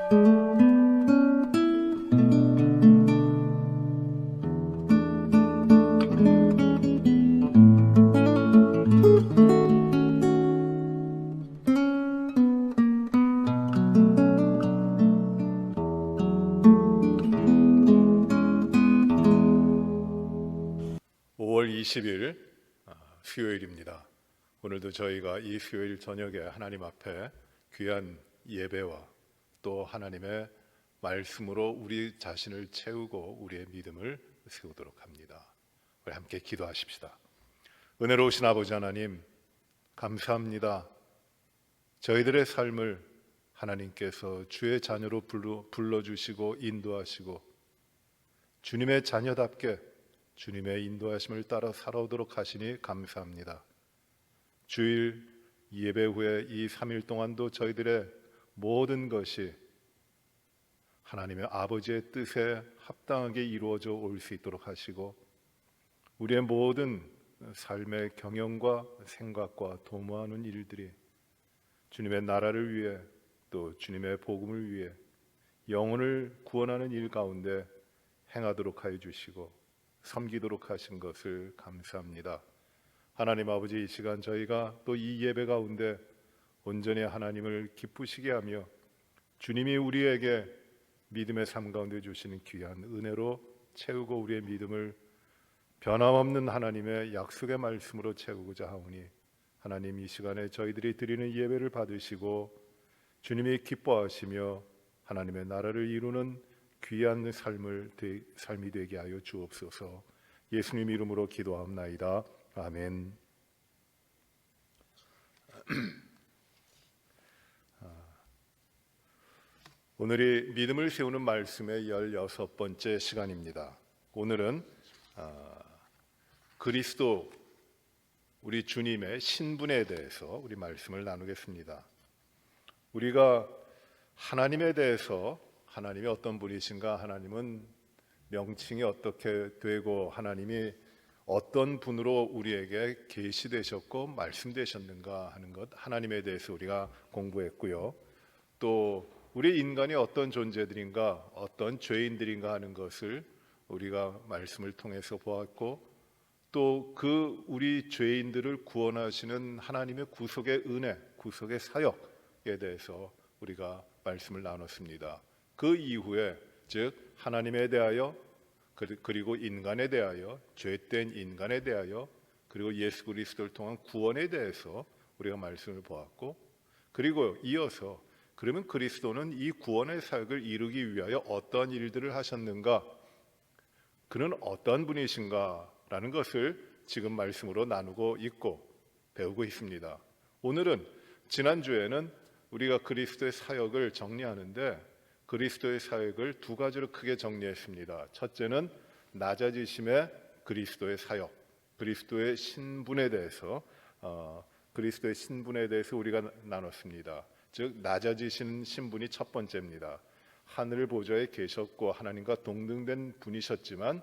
5월 20일 수요일입니다. 오늘도 저희가 이 수요일 저녁에 하나님 앞에 귀한 예배와 또 하나님의 말씀으로 우리 자신을 채우고 우리의 믿음을 세우도록 합니다. 우리 함께 기도하십시다. 은혜로우신 아버지 하나님, 감사합니다. 저희들의 삶을 하나님께서 주의 자녀로 불러주시고 인도하시고 주님의 자녀답게 주님의 인도하심을 따라 살아오도록 하시니 감사합니다. 주일 예배 후에 이 3일 동안도 저희들의 모든 것이 하나님의 아버지의 뜻에 합당하게 이루어져 올 수 있도록 하시고 우리의 모든 삶의 경영과 생각과 도모하는 일들이 주님의 나라를 위해 또 주님의 복음을 위해 영혼을 구원하는 일 가운데 행하도록 하여 주시고 섬기도록 하신 것을 감사합니다. 하나님 아버지, 이 시간 저희가 또 이 예배 가운데 온전히 하나님을 기쁘시게 하며 주님이 우리에게 믿음의 삶 가운데 주시는 귀한 은혜로 채우고 우리의 믿음을 변함없는 하나님의 약속의 말씀으로 채우고자 하오니 하나님, 이 시간에 저희들이 드리는 예배를 받으시고 주님이 기뻐하시며 하나님의 나라를 이루는 귀한 삶이 되게 하여 주옵소서. 예수님 이름으로 기도하옵나이다. 아멘. 오늘이 믿음을 세우는 말씀의 16번째 시간입니다. 오늘은 그리스도 우리 주님의 신분에 대해서 우리 말씀을 나누겠습니다. 우리가 하나님에 대해서 하나님이 어떤 분이신가, 하나님은 명칭이 어떻게 되고 하나님이 어떤 분으로 우리에게 계시되셨고 말씀되셨는가 하는 것, 하나님에 대해서 우리가 공부했고요. 또 우리 인간이 어떤 존재들인가, 어떤 죄인들인가 하는 것을 우리가 말씀을 통해서 보았고, 또 그 우리 죄인들을 구원하시는 하나님의 구속의 은혜, 구속의 사역에 대해서 우리가 말씀을 나눴습니다. 그 이후에 즉 하나님에 대하여 그리고 인간에 대하여, 죄된 인간에 대하여, 그리고 예수 그리스도를 통한 구원에 대해서 우리가 말씀을 보았고, 그리고 이어서 그러면 그리스도는 이 구원의 사역을 이루기 위하여 어떠한 일들을 하셨는가, 그는 어떠한 분이신가 라는 것을 지금 말씀으로 나누고 있고 배우고 있습니다. 오늘은, 지난주에는 우리가 그리스도의 사역을 정리하는데 그리스도의 사역을 두 가지로 크게 정리했습니다. 첫째는 낮아지심의 그리스도의 사역, 그리스도의 신분에 대해서 우리가 나눴습니다. 즉 낮아지신 신분이 첫 번째입니다. 하늘 보좌에 계셨고 하나님과 동등된 분이셨지만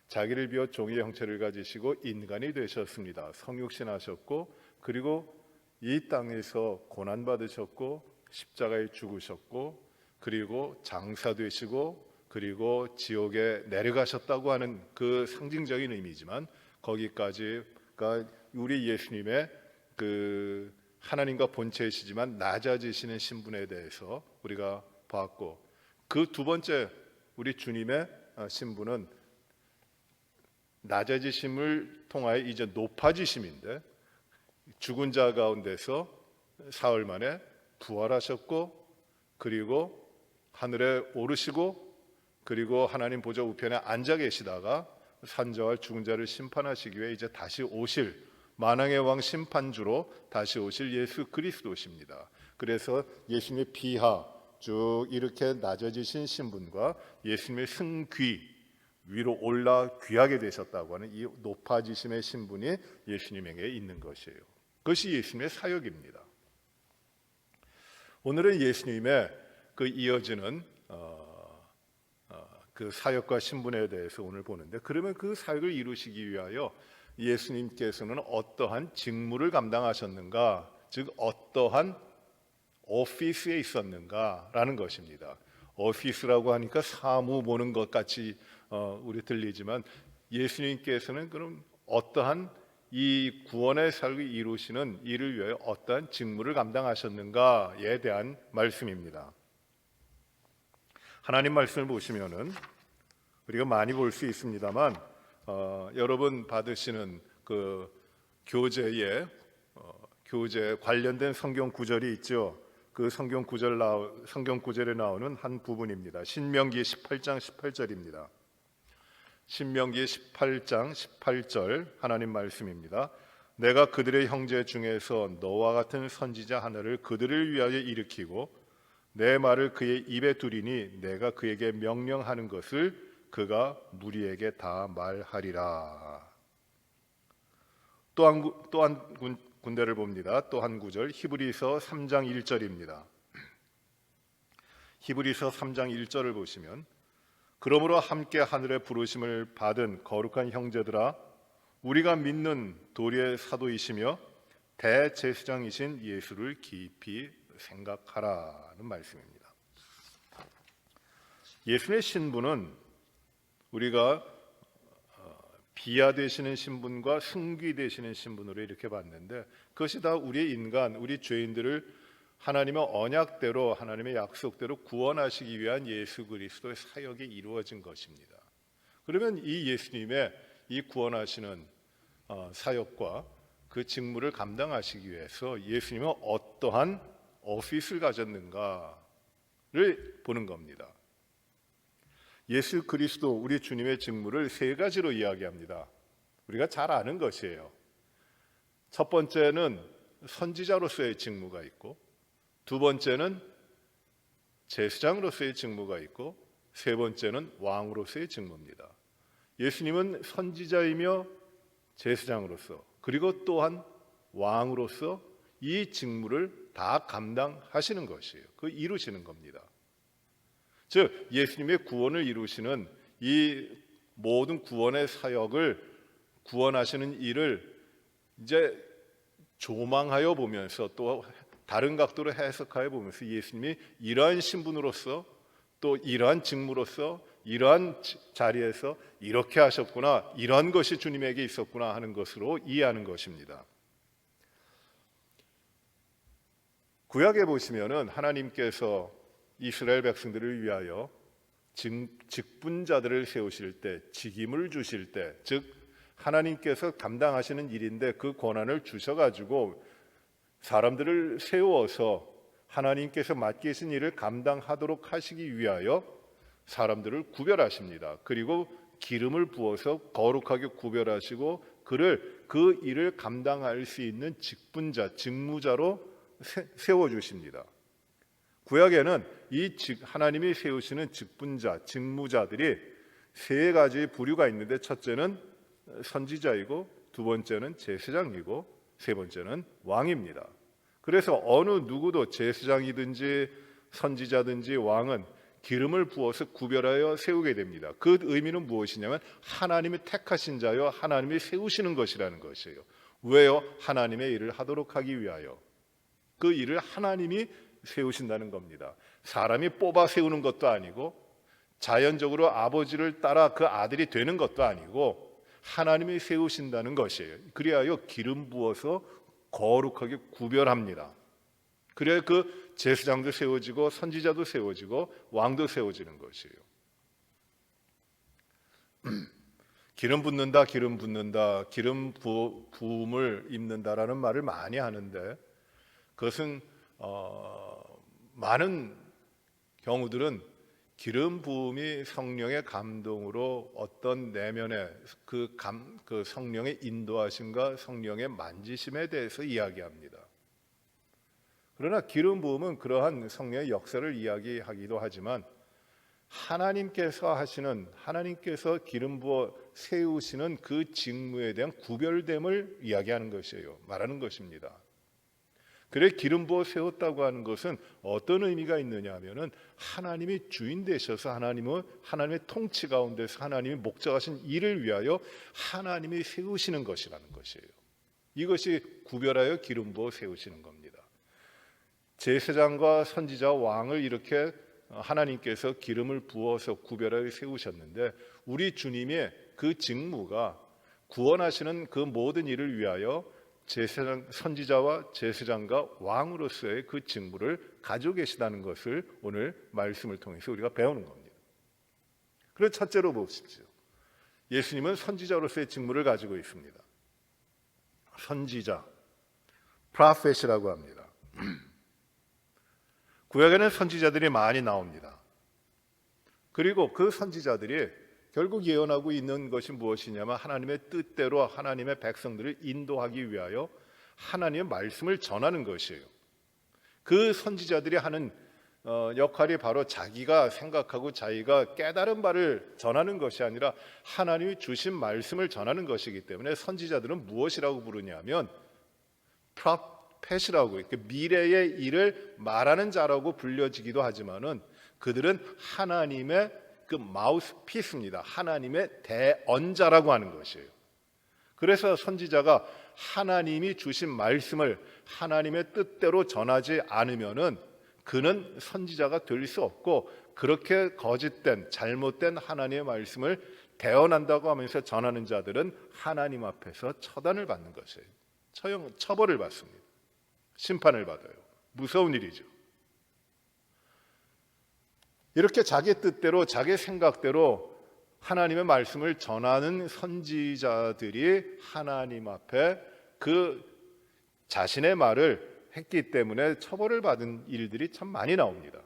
자기를 비워 종의 형체를 가지시고 인간이 되셨습니다. 성육신하셨고 그리고 이 땅에서 고난받으셨고 십자가에 죽으셨고 그리고 장사되시고 그리고 지옥에 내려가셨다고 하는 그 상징적인 의미지만, 거기까지가 우리 예수님의 그 하나님과 본체이시지만 낮아지시는 신분에 대해서 우리가 봤고, 그 두 번째 우리 주님의 신분은 낮아지심을 통하여 이제 높아지심인데, 죽은 자 가운데서 사흘 만에 부활하셨고 그리고 하늘에 오르시고 그리고 하나님 보좌 우편에 앉아 계시다가 산자와 죽은 자를 심판하시기 위해 이제 다시 오실 만왕의 왕 심판주로 다시 오실 예수 그리스도십니다. 그래서 예수님의 비하, 쭉 이렇게 낮아지신 신분과 예수님의 승귀, 위로 올라 귀하게 되셨다고 하는 이 높아지심의 신분이 예수님에게 있는 것이에요. 그것이 예수님의 사역입니다. 오늘은 예수님의 그 이어지는 그 사역과 신분에 대해서 오늘 보는데, 그러면 그 사역을 이루시기 위하여 예수님께서는 어떠한 직무를 감당하셨는가, 즉 오피스에 있었는가라는 것입니다. 오피스라고 하니까 사무 보는 것 같이 우리 들리지만 예수님께서는 그럼 어떠한 이 구원의 삶을 이루시는 이를 위해 어떠한 직무를 감당하셨는가에 대한 말씀입니다. 하나님 말씀을 보시면은 우리가 많이 볼 수 있습니다만 여러분 받으시는 그 교재 관련된 성경 구절이 있죠. 그 성경 구절에 나오는 한 부분입니다. 신명기 18장 18절입니다. 신명기 18장 18절 하나님 말씀입니다. 내가 그들의 형제 중에서 너와 같은 선지자 하나를 그들을 위하여 일으키고 내 말을 그의 입에 두리니 내가 그에게 명령하는 것을 그가 무리에게 다 말하리라. 또 한 군데를 봅니다. 또 한 구절 히브리서 3장 1절입니다. 히브리서 3장 1절을 보시면 그러므로 함께 하늘의 부르심을 받은 거룩한 형제들아 우리가 믿는 도리의 사도이시며 대제사장이신 예수를 깊이 생각하라는 말씀입니다. 예수의 신분은 우리가 비하되시는 신분과 승귀되시는 신분으로 이렇게 봤는데 그것이 다 우리의 인간, 우리 죄인들을 하나님의 언약대로 하나님의 약속대로 구원하시기 위한 예수 그리스도의 사역이 이루어진 것입니다. 그러면 이 예수님의 이 구원하시는 사역과 그 직무를 감당하시기 위해서 예수님은 어떠한 오피스를 가졌는가를 보는 겁니다. 예수 그리스도 우리 주님의 직무를 세 가지로 이야기합니다. 우리가 잘 아는 것이에요. 첫 번째는 선지자로서의 직무가 있고 두 번째는 제사장으로서의 직무가 있고 세 번째는 왕으로서의 직무입니다. 예수님은 선지자이며 제사장으로서 그리고 또한 왕으로서 이 직무를 다 감당하시는 것이에요. 그 이루시는 겁니다. 즉 예수님의 구원을 이루시는 이 모든 구원의 사역을 구원하시는 일을 이제 조망하여 보면서 또 다른 각도로 해석하여 보면서 예수님이 이러한 신분으로서 또 이러한 직무로서 이러한 자리에서 이렇게 하셨구나, 이러한 것이 주님에게 있었구나 하는 것으로 이해하는 것입니다. 구약에 보시면은 하나님께서 이스라엘 백성들을 위하여 직분자들을 세우실 때, 직임을 주실 때, 즉 하나님께서 감당하시는 일인데 그 권한을 주셔가지고 사람들을 세워서 하나님께서 맡기신 일을 감당하도록 하시기 위하여 사람들을 구별하십니다. 그리고 기름을 부어서 거룩하게 구별하시고 그를 그 일을 감당할 수 있는 직분자, 직무자로 세워주십니다. 구약에는 이 하나님이 세우시는 직분자, 직무자들이 세 가지 부류가 있는데 첫째는 선지자이고 두 번째는 제사장이고 세 번째는 왕입니다. 그래서 어느 누구도 제사장이든지 선지자든지 왕은 기름을 부어서 구별하여 세우게 됩니다. 그 의미는 무엇이냐면 하나님이 택하신 자요 하나님이 세우시는 것이라는 것이에요. 왜요? 하나님의 일을 하도록 하기 위하여. 그 일을 하나님이 세우신다는 겁니다. 사람이 뽑아 세우는 것도 아니고 자연적으로 아버지를 따라 그 아들이 되는 것도 아니고 하나님이 세우신다는 것이에요. 그리하여 기름 부어서 거룩하게 구별합니다. 그래야 그 제사장도 세워지고 선지자도 세워지고 왕도 세워지는 것이에요. 기름 붓는다, 기름 붓는다, 기름 부음을 입는다라는 말을 많이 하는데 그것은 많은 경우들은 기름 부음이 성령의 감동으로 어떤 내면의 그 성령의 인도하심과 성령의 만지심에 대해서 이야기합니다. 그러나 기름 부음은 그러한 성령의 역사를 이야기하기도 하지만 하나님께서 기름 부어 세우시는 그 직무에 대한 구별됨을 이야기하는 것이에요. 말하는 것입니다. 그래 기름 부어 세웠다고 하는 것은 어떤 의미가 있느냐 하면은 하나님이 주인 되셔서 하나님의 통치 가운데서 하나님이 목적하신 일을 위하여 하나님이 세우시는 것이라는 것이에요. 이것이 구별하여 기름 부어 세우시는 겁니다. 제사장과 선지자 왕을 이렇게 하나님께서 기름을 부어서 구별하게 세우셨는데 우리 주님의 그 직무가 구원하시는 그 모든 일을 위하여 제사장, 선지자와 제사장과 왕으로서의 그 직무를 가지고 계시다는 것을 오늘 말씀을 통해서 우리가 배우는 겁니다. 그래서 첫째로 보십시오. 예수님은 선지자로서의 직무를 가지고 있습니다. 선지자, 프로페시라고 합니다. 구약에는 선지자들이 많이 나옵니다. 그리고 그 선지자들이 결국 예언하고 있는 것이 무엇이냐면 하나님의 뜻대로 하나님의 백성들을 인도하기 위하여 하나님의 말씀을 전하는 것이에요. 그 선지자들이 하는 역할이 바로 자기가 생각하고 자기가 깨달은 바를 전하는 것이 아니라 하나님이 주신 말씀을 전하는 것이기 때문에 선지자들은 무엇이라고 부르냐면 프로펫이라고, 미래의 일을 말하는 자라고 불려지기도 하지만은 그들은 하나님의 그 마우스피스입니다. 하나님의 대언자라고 하는 것이에요. 그래서 선지자가 하나님이 주신 말씀을 하나님의 뜻대로 전하지 않으면은 그는 선지자가 될 수 없고, 그렇게 거짓된 잘못된 하나님의 말씀을 대언한다고 하면서 전하는 자들은 하나님 앞에서 처단을 받는 것이에요. 처벌을 받습니다. 심판을 받아요. 무서운 일이죠. 이렇게 자기 뜻대로 자기 생각대로 하나님의 말씀을 전하는 선지자들이 하나님 앞에 그 자신의 말을 했기 때문에 처벌을 받은 일들이 참 많이 나옵니다.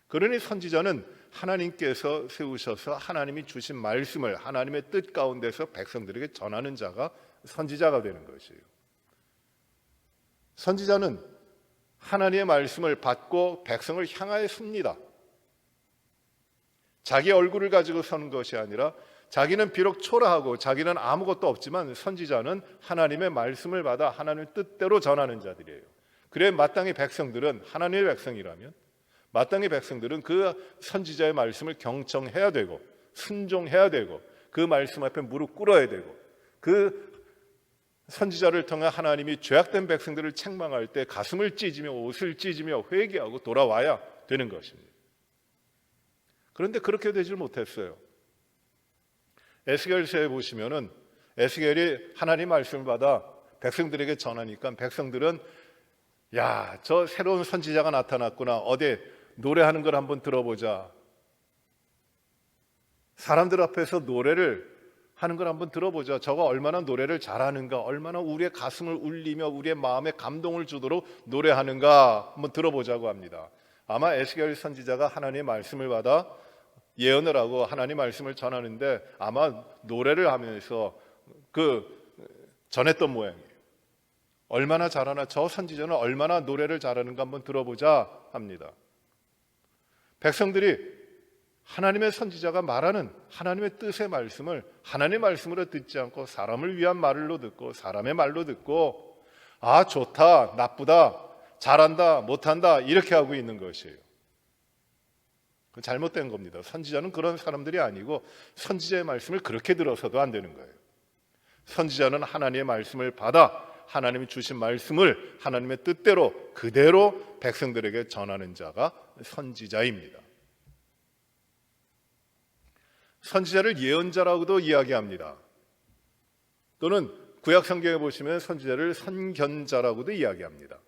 그러니 선지자는 하나님께서 세우셔서 하나님이 주신 말씀을 하나님의 뜻 가운데서 백성들에게 전하는 자가 선지자가 되는 것이에요. 선지자는 하나님의 말씀을 받고 백성을 향하여 섭니다. 자기 얼굴을 가지고 서는 것이 아니라 자기는 비록 초라하고 자기는 아무것도 없지만 선지자는 하나님의 말씀을 받아 하나님의 뜻대로 전하는 자들이에요. 그래 마땅히 백성들은 하나님의 백성이라면 마땅히 백성들은 그 선지자의 말씀을 경청해야 되고 순종해야 되고 그 말씀 앞에 무릎 꿇어야 되고 그 선지자를 통해 하나님이 죄악된 백성들을 책망할 때 가슴을 찢으며 옷을 찢으며 회개하고 돌아와야 되는 것입니다. 그런데 그렇게 되질 못했어요. 에스겔서에 보시면은 에스겔이 하나님 말씀을 받아 백성들에게 전하니까 백성들은 야, 저 새로운 선지자가 나타났구나. 어디 노래하는 걸 한번 들어보자. 사람들 앞에서 노래를 하는 걸 한번 들어보자. 저가 얼마나 노래를 잘하는가, 얼마나 우리의 가슴을 울리며 우리의 마음에 감동을 주도록 노래하는가 한번 들어보자고 합니다. 아마 에스겔 선지자가 하나님의 말씀을 받아 예언을 하고 하나님 말씀을 전하는데 아마 노래를 하면서 전했던 모양이에요. 얼마나 잘하나, 저 선지자는 얼마나 노래를 잘하는가 한번 들어보자 합니다. 백성들이 하나님의 선지자가 말하는 하나님의 뜻의 말씀을 하나님의 말씀으로 듣지 않고 사람을 위한 말로 듣고 사람의 말로 듣고 아, 좋다, 나쁘다, 잘한다, 못한다 이렇게 하고 있는 것이에요. 잘못된 겁니다. 선지자는 그런 사람들이 아니고 선지자의 말씀을 그렇게 들어서도 안 되는 거예요. 선지자는 하나님의 말씀을 받아 하나님이 주신 말씀을 하나님의 뜻대로 그대로 백성들에게 전하는 자가 선지자입니다. 선지자를 예언자라고도 이야기합니다. 또는 구약 성경에 보시면 선지자를 선견자라고도 이야기합니다.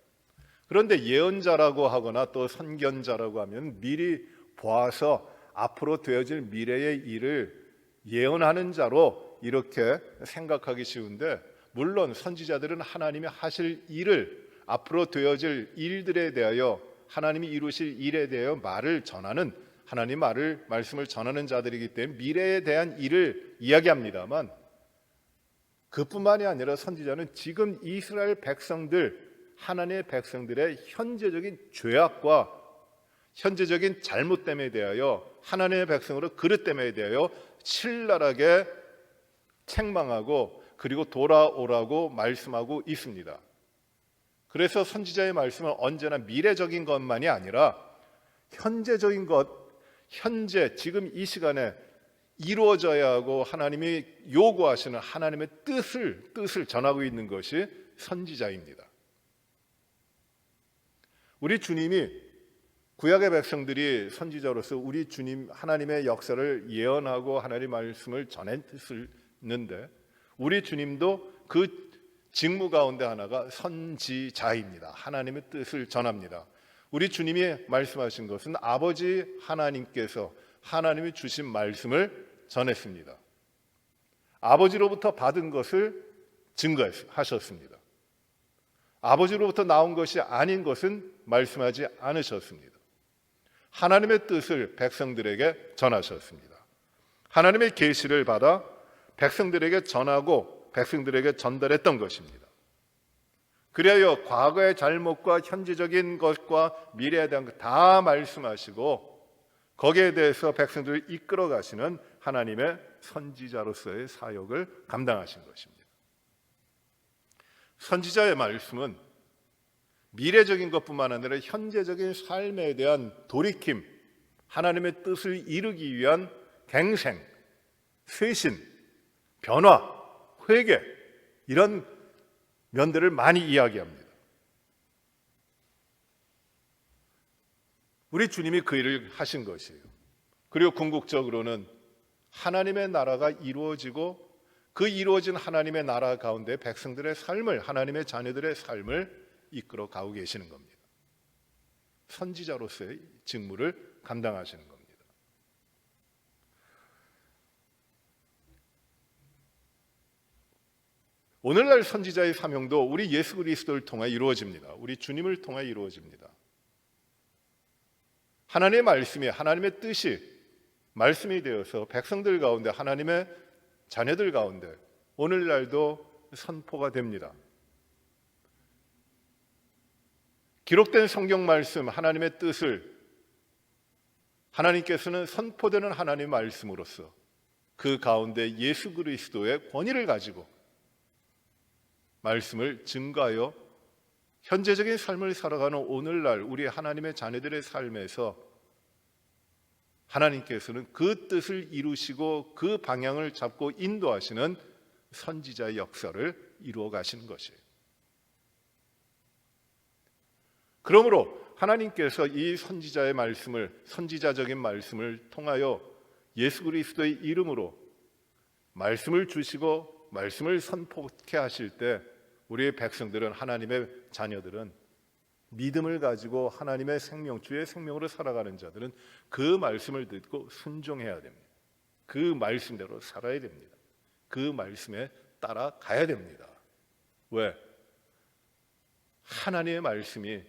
그런데 예언자라고 하거나 또 선견자라고 하면 미리 보아서 앞으로 되어질 미래의 일을 예언하는 자로 이렇게 생각하기 쉬운데, 물론 선지자들은 하나님이 하실 일을 앞으로 되어질 일들에 대하여 하나님이 이루실 일에 대하여 말을 전하는 하나님 말씀을 전하는 자들이기 때문에 미래에 대한 일을 이야기합니다만 그뿐만이 아니라 선지자는 지금 이스라엘 백성들, 하나님의 백성들의 현재적인 죄악과 현재적인 잘못됨에 대하여 하나님의 백성으로 그릇됨에 대하여 신랄하게 책망하고 그리고 돌아오라고 말씀하고 있습니다. 그래서 선지자의 말씀은 언제나 미래적인 것만이 아니라 현재적인 것, 현재 지금 이 시간에 이루어져야 하고 하나님이 요구하시는 하나님의 뜻을 전하고 있는 것이 선지자입니다. 우리 주님이 구약의 백성들이 선지자로서 우리 주님 하나님의 역사를 예언하고 하나님의 말씀을 전했는데 우리 주님도 그 직무 가운데 하나가 선지자입니다. 하나님의 뜻을 전합니다. 우리 주님이 말씀하신 것은 아버지 하나님께서 하나님이 주신 말씀을 전했습니다. 아버지로부터 받은 것을 증거하셨습니다. 아버지로부터 나온 것이 아닌 것은 말씀하지 않으셨습니다. 하나님의 뜻을 백성들에게 전하셨습니다. 하나님의 계시를 받아 백성들에게 전하고 백성들에게 전달했던 것입니다. 그래야 과거의 잘못과 현재적인 것과 미래에 대한 것 다 말씀하시고 거기에 대해서 백성들을 이끌어 가시는 하나님의 선지자로서의 사역을 감당하신 것입니다. 선지자의 말씀은 미래적인 것뿐만 아니라 현재적인 삶에 대한 돌이킴, 하나님의 뜻을 이루기 위한 갱생, 쇄신, 변화, 회개 이런 면들을 많이 이야기합니다. 우리 주님이 그 일을 하신 것이에요. 그리고 궁극적으로는 하나님의 나라가 이루어지고 그 이루어진 하나님의 나라 가운데 백성들의 삶을, 하나님의 자녀들의 삶을 이끌어 가고 계시는 겁니다. 선지자로서의 직무를 감당하시는 겁니다. 오늘날 선지자의 사명도 우리 예수 그리스도를 통해 이루어집니다. 우리 주님을 통해 이루어집니다. 하나님의 말씀이, 하나님의 뜻이 말씀이 되어서 백성들 가운데, 하나님의 자녀들 가운데 오늘날도 선포가 됩니다. 기록된 성경 말씀, 하나님의 뜻을 하나님께서는 선포되는 하나님의 말씀으로써 그 가운데 예수 그리스도의 권위를 가지고 말씀을 증거하여 현재적인 삶을 살아가는 오늘날 우리 하나님의 자녀들의 삶에서 하나님께서는 그 뜻을 이루시고 그 방향을 잡고 인도하시는 선지자의 역사를 이루어 가시는 것이에요. 그러므로 하나님께서 이 선지자의 말씀을, 선지자적인 말씀을 통하여 예수 그리스도의 이름으로 말씀을 주시고 말씀을 선포케 하실 때 우리의 백성들은, 하나님의 자녀들은 믿음을 가지고 하나님의 생명, 주의 생명으로 살아가는 자들은 그 말씀을 듣고 순종해야 됩니다. 그 말씀대로 살아야 됩니다. 그 말씀에 따라가야 됩니다. 왜? 하나님의 말씀이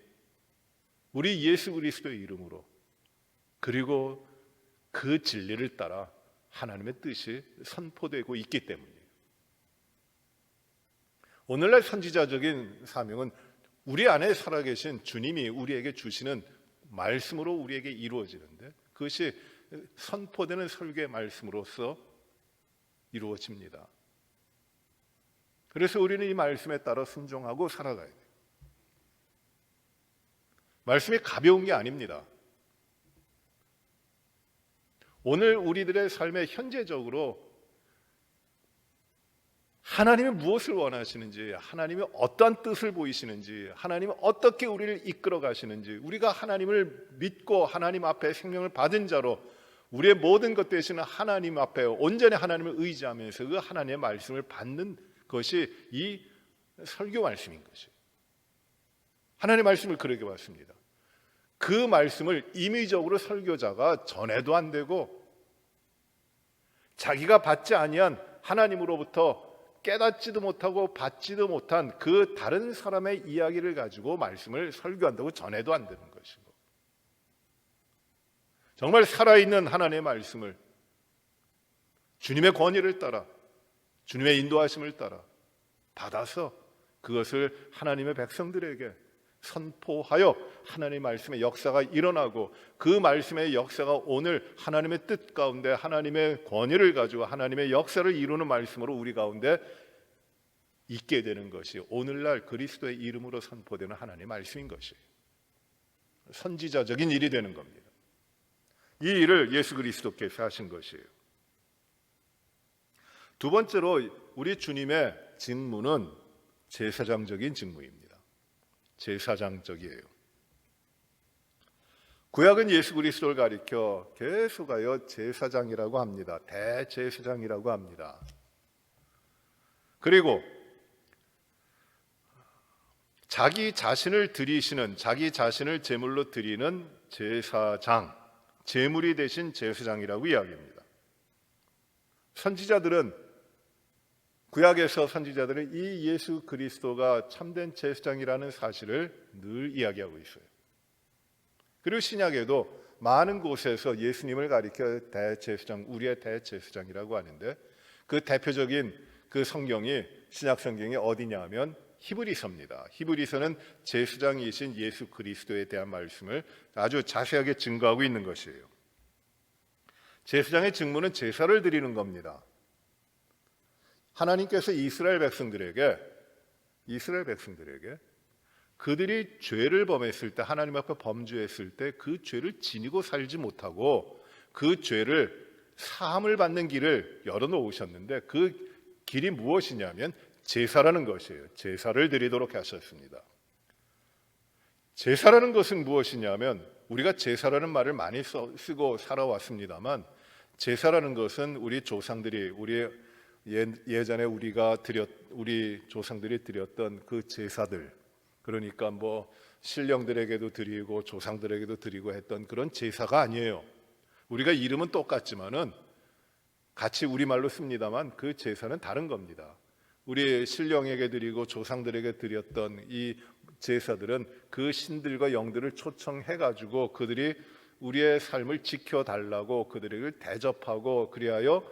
우리 예수 그리스도의 이름으로 그리고 그 진리를 따라 하나님의 뜻이 선포되고 있기 때문이에요. 오늘날 선지자적인 사명은 우리 안에 살아계신 주님이 우리에게 주시는 말씀으로 우리에게 이루어지는데 그것이 선포되는 설교의 말씀으로서 이루어집니다. 그래서 우리는 이 말씀에 따라 순종하고 살아가야 돼요. 말씀이 가벼운 게 아닙니다. 오늘 우리들의 삶에 현재적으로 하나님이 무엇을 원하시는지, 하나님이 어떠한 뜻을 보이시는지, 하나님이 어떻게 우리를 이끌어 가시는지, 우리가 하나님을 믿고 하나님 앞에 생명을 받은 자로 우리의 모든 것 되시는 하나님 앞에 온전히 하나님을 의지하면서 그 하나님의 말씀을 받는 것이 이 설교 말씀인 것이에요. 하나님의 말씀을 그렇게 받습니다. 그 말씀을 임의적으로 설교자가 전해도 안 되고 자기가 받지 아니한 하나님으로부터 깨닫지도 못하고 받지도 못한 그 다른 사람의 이야기를 가지고 말씀을 설교한다고 전해도 안 되는 것이고, 정말 살아있는 하나님의 말씀을 주님의 권위를 따라, 주님의 인도하심을 따라 받아서 그것을 하나님의 백성들에게 선포하여 하나님의 말씀의 역사가 일어나고, 그 말씀의 역사가 오늘 하나님의 뜻 가운데 하나님의 권위를 가지고 하나님의 역사를 이루는 말씀으로 우리 가운데 있게 되는 것이 오늘날 그리스도의 이름으로 선포되는 하나님의 말씀인 것이에요. 선지자적인 일이 되는 겁니다. 이 일을 예수 그리스도께서 하신 것이에요. 두 번째로 우리 주님의 직무는 제사장적인 직무입니다. 제사장적이에요. 구약은 예수 그리스도를 가리켜 계속하여 제사장이라고 합니다. 대제사장이라고 합니다. 그리고 자기 자신을 드리시는, 자기 자신을 제물로 드리는 제사장, 제물이 되신 제사장이라고 이야기합니다. 구약에서 선지자들은 이 예수 그리스도가 참된 제사장이라는 사실을 늘 이야기하고 있어요. 그리고 신약에도 많은 곳에서 예수님을 가리켜 대제사장, 우리의 대제사장이라고 하는데, 그 대표적인 그 성경이, 신약 성경이 어디냐 하면 히브리서입니다. 히브리서는 제사장이신 예수 그리스도에 대한 말씀을 아주 자세하게 증거하고 있는 것이에요. 제사장의 직무는 제사를 드리는 겁니다. 하나님께서 이스라엘 백성들에게 그들이 죄를 범했을 때, 하나님 앞에 범죄했을 때 그 죄를 지니고 살지 못하고 그 죄를 사함을 받는 길을 열어놓으셨는데, 그 길이 무엇이냐면 제사라는 것이에요. 제사를 드리도록 하셨습니다. 제사라는 것은 무엇이냐면, 우리가 제사라는 말을 많이 쓰고 살아왔습니다만, 제사라는 것은 우리 조상들이, 예전에 우리 조상들이 드렸던 그 제사들, 그러니까 신령들에게도 드리고 조상들에게도 드리고 했던 그런 제사가 아니에요. 우리가 이름은 똑같지만은 같이 우리말로 씁니다만 그 제사는 다른 겁니다. 우리 신령에게 드리고 조상들에게 드렸던 이 제사들은 그 신들과 영들을 초청해 가지고 그들이 우리의 삶을 지켜달라고 그들에게 대접하고, 그리하여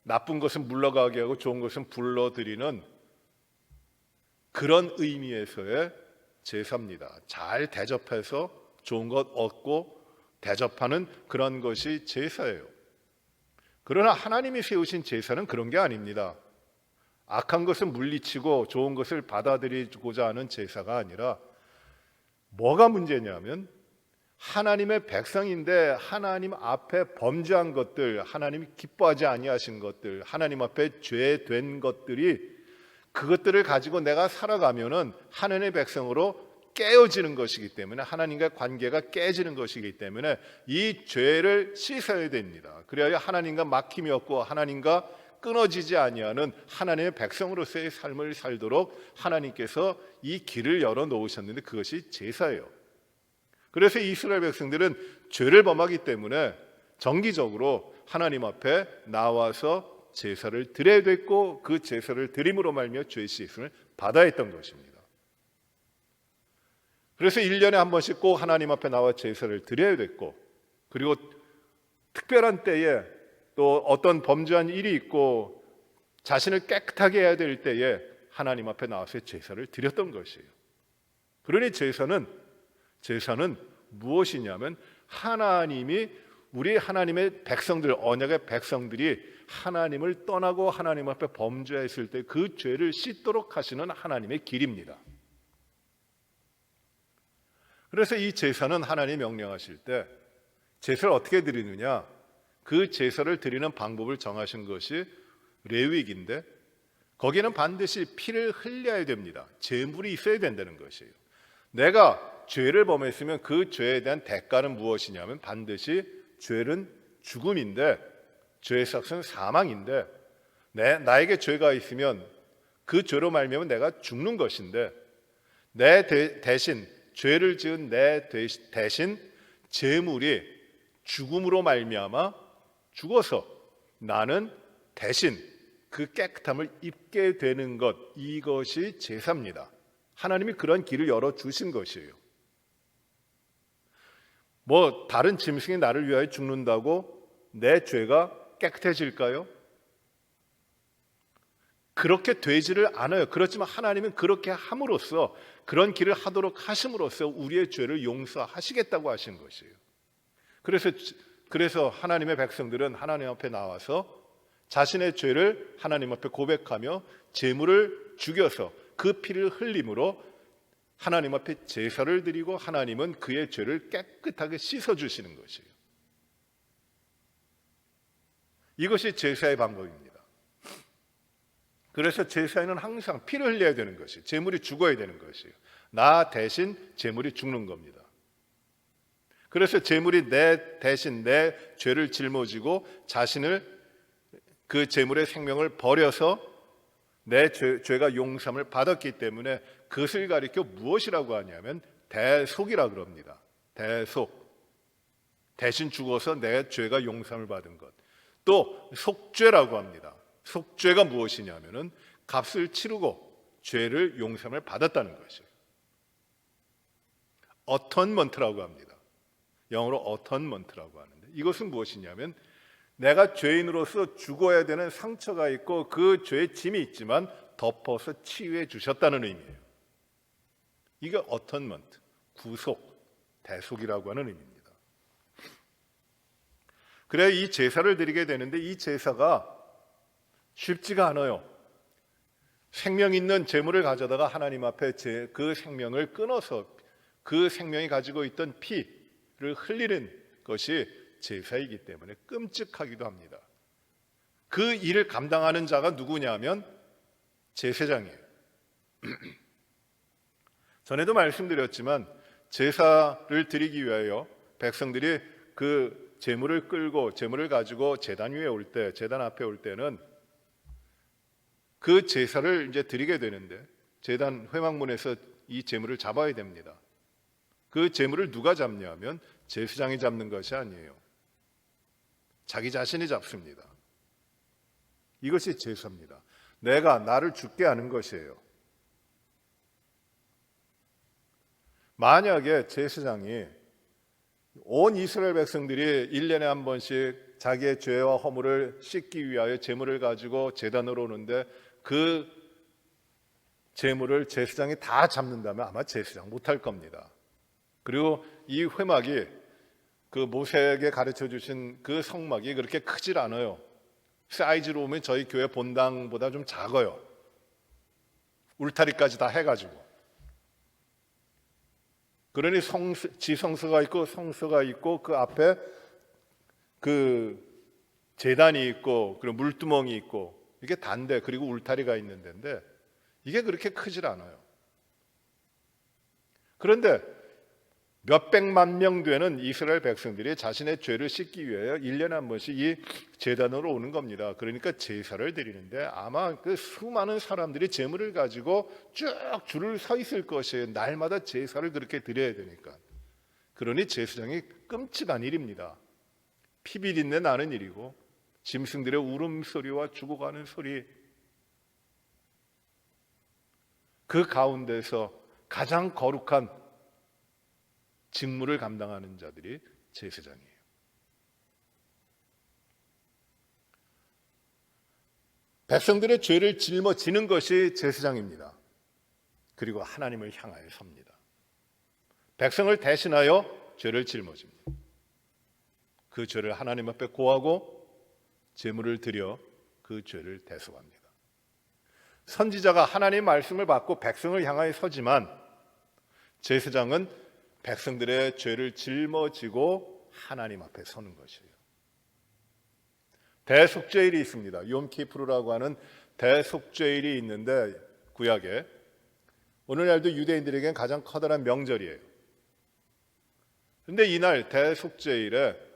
나쁜 것은 물러가게 하고 좋은 것은 불러드리는 그런 의미에서의 제사입니다. 잘 대접해서 좋은 것 얻고 대접하는 그런 것이 제사예요. 그러나 하나님이 세우신 제사는 그런 게 아닙니다. 악한 것은 물리치고 좋은 것을 받아들이고자 하는 제사가 아니라, 뭐가 문제냐면 하나님의 백성인데 하나님 앞에 범죄한 것들, 하나님이 기뻐하지 아니하신 것들, 하나님 앞에 죄된 것들이, 그것들을 가지고 내가 살아가면은 하나님의 백성으로 깨어지는 것이기 때문에, 하나님과 관계가 깨지는 것이기 때문에 이 죄를 씻어야 됩니다. 그래야 하나님과 막힘이 없고 하나님과 끊어지지 아니하는 하나님의 백성으로서의 삶을 살도록 하나님께서 이 길을 열어 놓으셨는데, 그것이 제사예요. 그래서 이스라엘 백성들은 죄를 범하기 때문에 정기적으로 하나님 앞에 나와서 제사를 드려야 됐고, 그 제사를 드림으로 말미암아 죄 씻음을 받아야 했던 것입니다. 그래서 1년에 한 번씩 꼭 하나님 앞에 나와 제사를 드려야 됐고, 그리고 특별한 때에 또 어떤 범죄한 일이 있고 자신을 깨끗하게 해야 될 때에 하나님 앞에 나와서 제사를 드렸던 것이에요. 그러니 제사는 무엇이냐면, 하나님이, 우리 하나님의 백성들, 언약의 백성들이 하나님을 떠나고 하나님 앞에 범죄했을 때 그 죄를 씻도록 하시는 하나님의 길입니다. 그래서 이 제사는 하나님이 명령하실 때 제사를 어떻게 드리느냐, 그 제사를 드리는 방법을 정하신 것이 레위기인데, 거기는 반드시 피를 흘려야 됩니다. 제물이 있어야 된다는 것이에요. 내가 죄를 범했으면 그 죄에 대한 대가는 무엇이냐면, 반드시 죄는 죽음인데, 죄의 삭은 사망인데, 나에게 죄가 있으면 그 죄로 말미암아 내가 죽는 것인데, 내 대신, 죄를 지은 내 대신 제물이 죽음으로 말미암아 죽어서 나는 대신 그 깨끗함을 입게 되는 것, 이것이 제사입니다. 하나님이 그런 길을 열어주신 것이에요. 다른 짐승이 나를 위하여 죽는다고 내 죄가 깨끗해질까요? 그렇게 되지를 않아요. 그렇지만 하나님은 그렇게 함으로써, 그런 길을 하도록 하심으로써 우리의 죄를 용서하시겠다고 하신 것이에요. 그래서 하나님의 백성들은 하나님 앞에 나와서 자신의 죄를 하나님 앞에 고백하며 제물을 죽여서 그 피를 흘림으로 하나님 앞에 제사를 드리고, 하나님은 그의 죄를 깨끗하게 씻어주시는 것이에요. 이것이 제사의 방법입니다. 그래서 제사에는 항상 피를 흘려야 되는 것이, 제물이 죽어야 되는 것이에요. 나 대신 제물이 죽는 겁니다. 그래서 제물이 내 대신 내 죄를 짊어지고 자신을 그 제물의 생명을 버려서 내 죄가 용서함을 받았기 때문에 그것을 가리켜 무엇이라고 하냐면 대속이라고 그럽니다. 대속. 대신 죽어서 내 죄가 용서함을 받은 것. 또 속죄라고 합니다. 속죄가 무엇이냐면은 값을 치르고 죄를 용서함을 받았다는 것이에요. 어턴먼트라고 합니다. 영어로 어턴먼트라고 하는데 이것은 무엇이냐면 내가 죄인으로서 죽어야 되는 상처가 있고 그 죄의 짐이 있지만 덮어서 치유해 주셨다는 의미예요. 이게 어턴먼트, 구속, 대속이라고 하는 의미입니다. 그래야 이 제사를 드리게 되는데 이 제사가 쉽지가 않아요. 생명 있는 제물을 가져다가 하나님 앞에 그 생명을 끊어서 그 생명이 가지고 있던 피를 흘리는 것이 제사이기 때문에 끔찍하기도 합니다. 그 일을 감당하는 자가 누구냐면 제사장이에요. 전에도 말씀드렸지만 제사를 드리기 위하여 백성들이 그 제물을 끌고 제물을 가지고 제단 위에 올 때, 제단 앞에 올 때는 그 제사를 이제 드리게 되는데 제단 회막문에서 이 제물을 잡아야 됩니다. 그 제물을 누가 잡냐면 제사장이 잡는 것이 아니에요. 자기 자신이 잡습니다. 이것이 제사입니다. 내가 나를 죽게 하는 것이에요. 만약에 제사장이 온 이스라엘 백성들이 1년에 한 번씩 자기의 죄와 허물을 씻기 위하여 제물을 가지고 제단으로 오는데 그 제물을 제사장이 다 잡는다면 아마 제사장 못할 겁니다. 그리고 이 회막이 그 모세에게 가르쳐 주신 그 성막이 그렇게 크질 않아요. 사이즈로 보면 저희 교회 본당보다 좀 작아요. 울타리까지 다 해가지고. 그러니 지성소가 있고 성소가 있고 그 앞에 그 제단이 있고 그리고 물두멍이 있고 이게 단데 그리고 울타리가 있는 데인데 이게 그렇게 크질 않아요. 그런데 몇백만 명 되는 이스라엘 백성들이 자신의 죄를 씻기 위하여 1년에 한 번씩 이 제단으로 오는 겁니다. 그러니까 제사를 드리는데 아마 그 수많은 사람들이 제물을 가지고 쭉 줄을 서 있을 것이에요. 날마다 제사를 그렇게 드려야 되니까. 그러니 제사장이 끔찍한 일입니다. 피비린내 나는 일이고 짐승들의 울음소리와 죽어가는 소리, 그 가운데서 가장 거룩한 직무를 감당하는 자들이 제사장이에요. 백성들의 죄를 짊어지는 것이 제사장입니다. 그리고 하나님을 향하여 섭니다. 백성을 대신하여 죄를 짊어집니다. 그 죄를 하나님 앞에 고하고 제물을 드려 그 죄를 대속합니다. 선지자가 하나님의 말씀을 받고 백성을 향하여 서지만 제사장은 백성들의 죄를 짊어지고 하나님 앞에 서는 것이에요. 대속죄일이 있습니다. 욤키푸르라고 하는 대속죄일이 있는데 구약에 오늘날도 유대인들에게는 가장 커다란 명절이에요. 그런데 이날 대속죄일에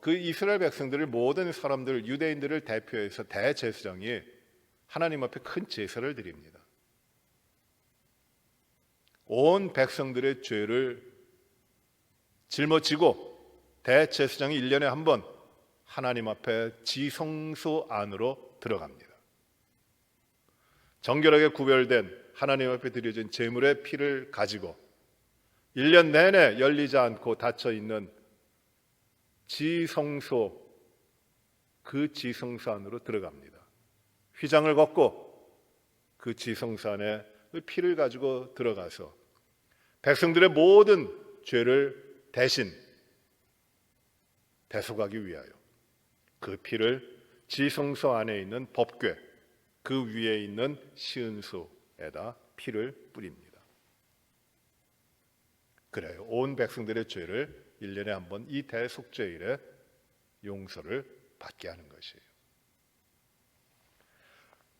그 이스라엘 백성들을 모든 사람들 유대인들을 대표해서 대제사장이 하나님 앞에 큰 제사를 드립니다. 온 백성들의 죄를 짊어지고 대제사장이 1년에 한 번 하나님 앞에 지성소 안으로 들어갑니다. 정결하게 구별된 하나님 앞에 드려진 제물의 피를 가지고 1년 내내 열리지 않고 닫혀 있는 지성소, 그 지성소 안으로 들어갑니다. 휘장을 걷고 그 지성소 안에 그 피를 가지고 들어가서 백성들의 모든 죄를 대신 대속하기 위하여 그 피를 지성소 안에 있는 법궤 그 위에 있는 시은소에다 피를 뿌립니다. 그래요. 온 백성들의 죄를 1년에 한 번 이 대속죄일에 용서를 받게 하는 것이에요.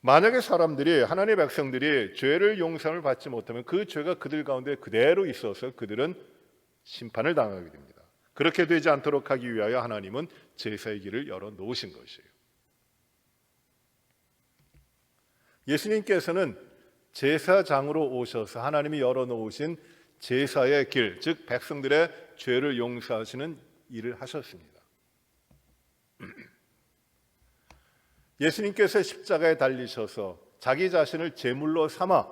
만약에 사람들이 하나님의 백성들이 죄를 용서를 받지 못하면 그 죄가 그들 가운데 그대로 있어서 그들은 심판을 당하게 됩니다. 그렇게 되지 않도록 하기 위하여 하나님은 제사의 길을 열어 놓으신 것이에요. 예수님께서는 제사장으로 오셔서 하나님이 열어 놓으신 제사의 길, 즉 백성들의 죄를 용서하시는 일을 하셨습니다. 예수님께서 십자가에 달리셔서 자기 자신을 제물로 삼아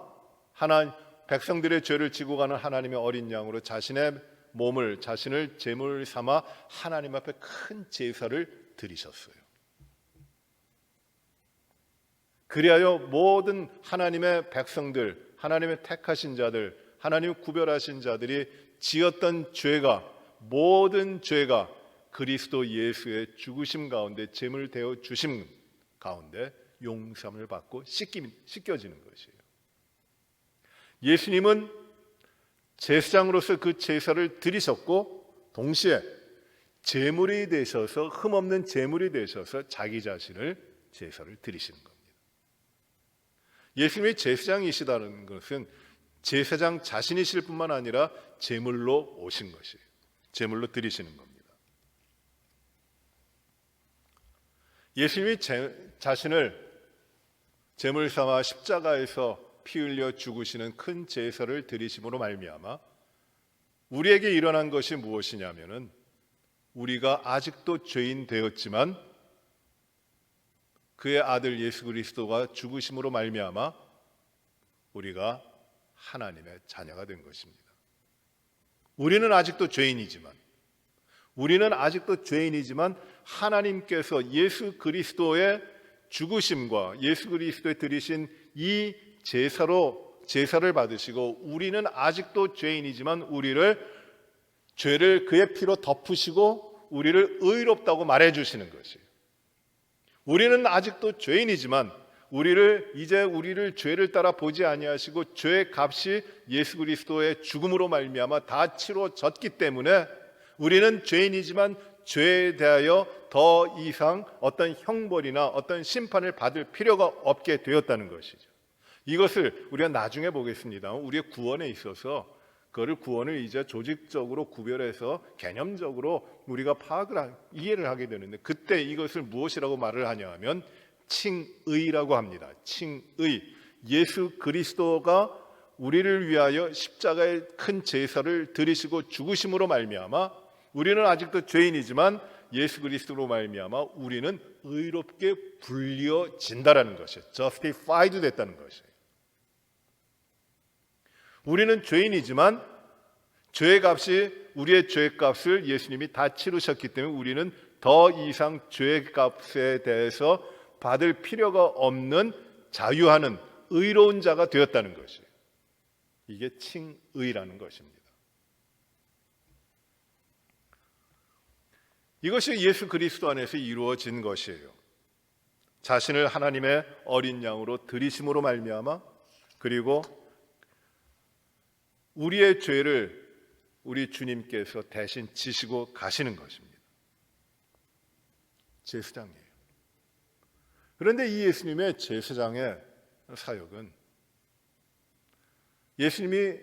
백성들의 죄를 지고 가는 하나님의 어린 양으로 자신을 제물 삼아 하나님 앞에 큰 제사를 드리셨어요. 그리하여 모든 하나님의 백성들, 하나님의 택하신 자들, 하나님 구별하신 자들이 지었던 모든 죄가 그리스도 예수의 죽으심 가운데 제물 되어 주심 가운데 용서함을 받고 씻겨지는 것이에요. 예수님은 제사장으로서 그 제사를 드리셨고 동시에 제물이 되셔서 흠없는 제물이 되셔서 자기 자신을 제사를 드리시는 겁니다. 예수님이 제사장이시다는 것은 제사장 자신이실 뿐만 아니라 제물로 오신 것이에요. 제물로 드리시는 겁니다. 예수님이 자신을 제물 삼아 십자가에서 피 흘려 죽으시는 큰 제사를 드리심으로 말미암아 우리에게 일어난 것이 무엇이냐면은 우리가 아직도 죄인 되었지만 그의 아들 예수 그리스도가 죽으심으로 말미암아 우리가 하나님의 자녀가 된 것입니다. 우리는 아직도 죄인이지만 하나님께서 예수 그리스도의 죽으심과 예수 그리스도의 드리신 이 제사를 받으시고 우리는 아직도 죄인이지만 죄를 그의 피로 덮으시고 우리를 의롭다고 말해주시는 것이에요. 우리는 아직도 죄인이지만 우리를 죄를 따라 보지 아니하시고 죄의 값이 예수 그리스도의 죽음으로 말미암아 다 치러졌기 때문에 우리는 죄인이지만 죄에 대하여 더 이상 어떤 형벌이나 어떤 심판을 받을 필요가 없게 되었다는 것이죠. 이것을 우리가 나중에 보겠습니다. 우리의 구원에 있어서 구원을 이제 조직적으로 구별해서 개념적으로 우리가 이해를 하게 되는데 그때 이것을 무엇이라고 말을 하냐 하면 칭의라고 합니다. 칭의. 예수 그리스도가 우리를 위하여 십자가의 큰 제사를 드리시고 죽으심으로 말미암아 우리는 아직도 죄인이지만 예수 그리스도로 말미암아 우리는 의롭게 불리어진다라는 것이에요. justified 됐다는 것이에요. 우리는 죄인이지만 우리의 죄의 값을 예수님이 다 치르셨기 때문에 우리는 더 이상 죄의 값에 대해서 받을 필요가 없는 자유하는 의로운 자가 되었다는 것이에요. 이게 칭의라는 것입니다. 이것이 예수 그리스도 안에서 이루어진 것이에요. 자신을 하나님의 어린 양으로 드리심으로 말미암아 그리고 우리의 죄를 우리 주님께서 대신 지시고 가시는 것입니다. 제사장이에요. 그런데 이 예수님의 제사장의 사역은 예수님이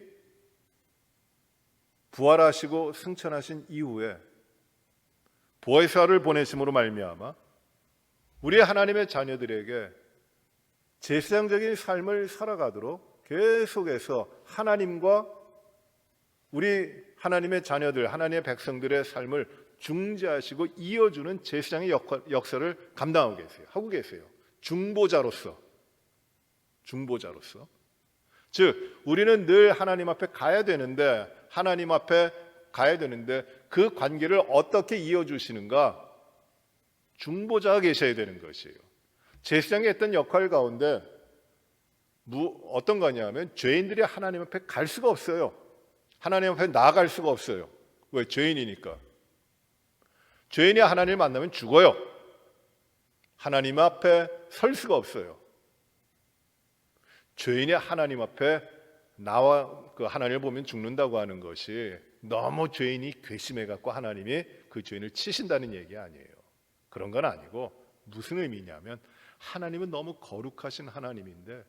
부활하시고 승천하신 이후에 보혜사를 보내심으로 말미암아 우리 하나님의 자녀들에게 제사장적인 삶을 살아가도록 계속해서 하나님과 우리 하나님의 자녀들, 하나님의 백성들의 삶을 중재하시고 이어주는 제사장의 역사를 하고 계세요. 중보자로서. 즉 우리는 늘 하나님 앞에 가야 되는데 그 관계를 어떻게 이어주시는가? 중보자가 계셔야 되는 것이에요. 제사장이 했던 역할 가운데 어떤 거냐면 죄인들이 하나님 앞에 갈 수가 없어요. 하나님 앞에 나아갈 수가 없어요. 왜? 죄인이니까. 죄인이 하나님을 만나면 죽어요. 하나님 앞에 설 수가 없어요. 죄인이 하나님 앞에 하나님을 보면 죽는다고 하는 것이 너무 죄인이 괘씸해갖고 하나님이 그 죄인을 치신다는 얘기 아니에요. 그런 건 아니고 무슨 의미냐면 하나님은 너무 거룩하신 하나님인데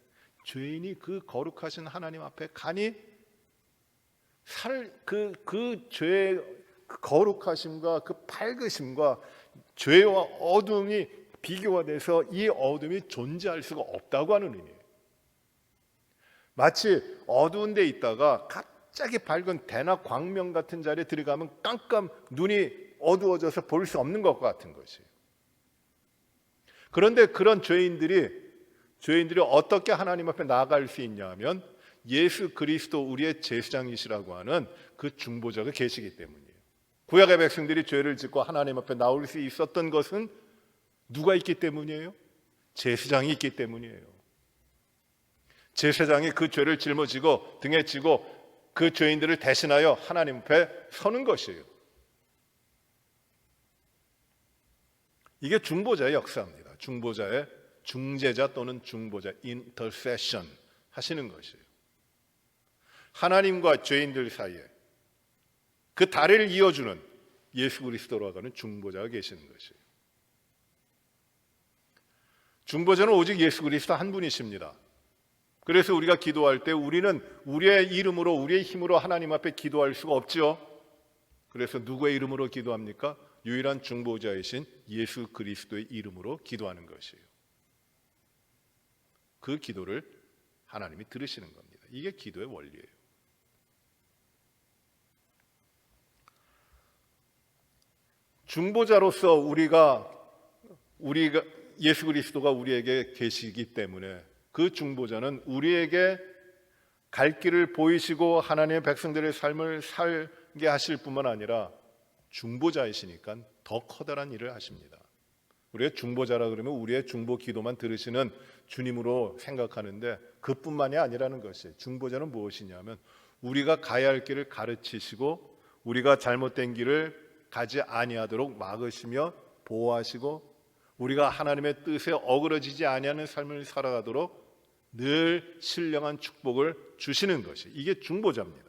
죄인이 그 거룩하신 하나님 앞에 가니 그 죄의 그 거룩하심과 그 밝으심과 죄와 어둠이 비교가 돼서 이 어둠이 존재할 수가 없다고 하는 의미예요. 마치 어두운 데 있다가 갑자기 밝은 대낮 광명 같은 자리에 들어가면 눈이 어두워져서 볼 수 없는 것과 같은 것이에요. 그런데 그런 죄인들이 어떻게 하나님 앞에 나아갈 수 있냐 하면 예수 그리스도 우리의 제사장이시라고 하는 그 중보자가 계시기 때문이에요. 구약의 백성들이 죄를 짓고 하나님 앞에 나올 수 있었던 것은 누가 있기 때문이에요? 제사장이 있기 때문이에요. 제사장이 그 죄를 짊어지고 등에 지고 그 죄인들을 대신하여 하나님 앞에 서는 것이에요. 이게 중보자의 역사입니다. 중보자의 중재자 또는 중보자 인터세션 하시는 것이에요. 하나님과 죄인들 사이에 그 다리를 이어주는 예수 그리스도로 하는 중보자가 계시는 것이에요. 중보자는 오직 예수 그리스도 한 분이십니다. 그래서 우리가 기도할 때 우리는 우리의 이름으로 우리의 힘으로 하나님 앞에 기도할 수가 없죠. 그래서 누구의 이름으로 기도합니까? 유일한 중보자이신 예수 그리스도의 이름으로 기도하는 것이에요. 그 기도를 하나님이 들으시는 겁니다. 이게 기도의 원리예요. 중보자로서 우리가 예수 그리스도가 우리에게 계시기 때문에 그 중보자는 우리에게 갈 길을 보이시고 하나님의 백성들의 삶을 살게 하실 뿐만 아니라 중보자이시니까 더 커다란 일을 하십니다. 우리가 중보자라 그러면 우리의 중보 기도만 들으시는 주님으로 생각하는데 그뿐만이 아니라는 것이에요. 중보자는 무엇이냐면 우리가 가야 할 길을 가르치시고 우리가 잘못된 길을 가지 아니하도록 막으시며 보호하시고 우리가 하나님의 뜻에 어그러지지 아니하는 삶을 살아가도록 늘 신령한 축복을 주시는 것이 이게 중보자입니다.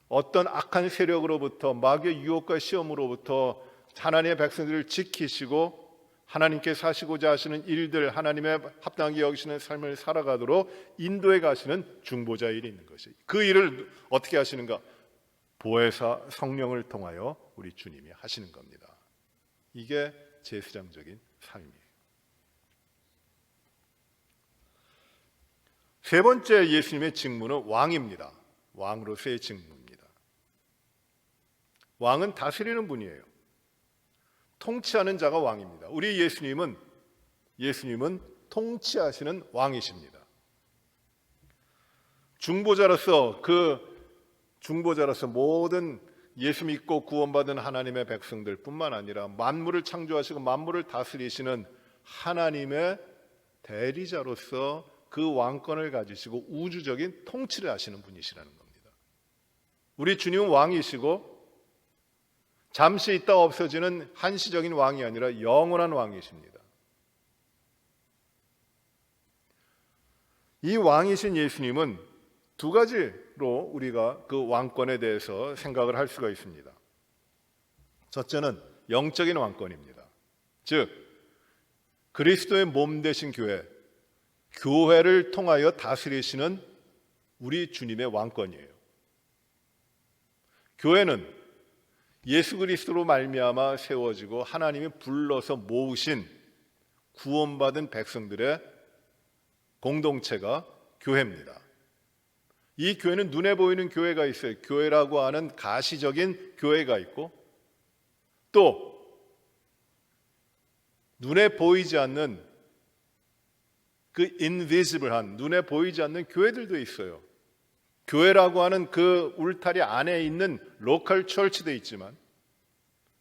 어떤 악한 세력으로부터 마귀의 유혹과 시험으로부터 하나님의 백성들을 지키시고 하나님께 사시고자 하시는 일들 하나님의 합당하게 여기시는 삶을 살아가도록 인도해 가시는 중보자의 일이 있는 것이 그 일을 어떻게 하시는가? 보혜사 성령을 통하여 우리 주님이 하시는 겁니다. 이게 제사장적인 삶이에요. 세 번째 예수님의 직무는 왕입니다. 왕으로서의 직무입니다. 왕은 다스리는 분이에요. 통치하는 자가 왕입니다. 우리 예수님은 통치하시는 왕이십니다. 중보자로서 모든 예수 믿고 구원받은 하나님의 백성들 뿐만 아니라 만물을 창조하시고 만물을 다스리시는 하나님의 대리자로서 그 왕권을 가지시고 우주적인 통치를 하시는 분이시라는 겁니다. 우리 주님은 왕이시고 잠시 있다 없어지는 한시적인 왕이 아니라 영원한 왕이십니다. 이 왕이신 예수님은 두 가지로 우리가 그 왕권에 대해서 생각을 할 수가 있습니다. 첫째는 영적인 왕권입니다. 즉 그리스도의 몸 되신 교회를 통하여 다스리시는 우리 주님의 왕권이에요. 교회는 예수 그리스도로 말미암아 세워지고 하나님이 불러서 모으신 구원받은 백성들의 공동체가 교회입니다. 이 교회는 눈에 보이는 교회가 있어요. 교회라고 하는 가시적인 교회가 있고 또 눈에 보이지 않는 그 인비지블한 눈에 보이지 않는 교회들도 있어요. 교회라고 하는 그 울타리 안에 있는 로컬 철치도 있지만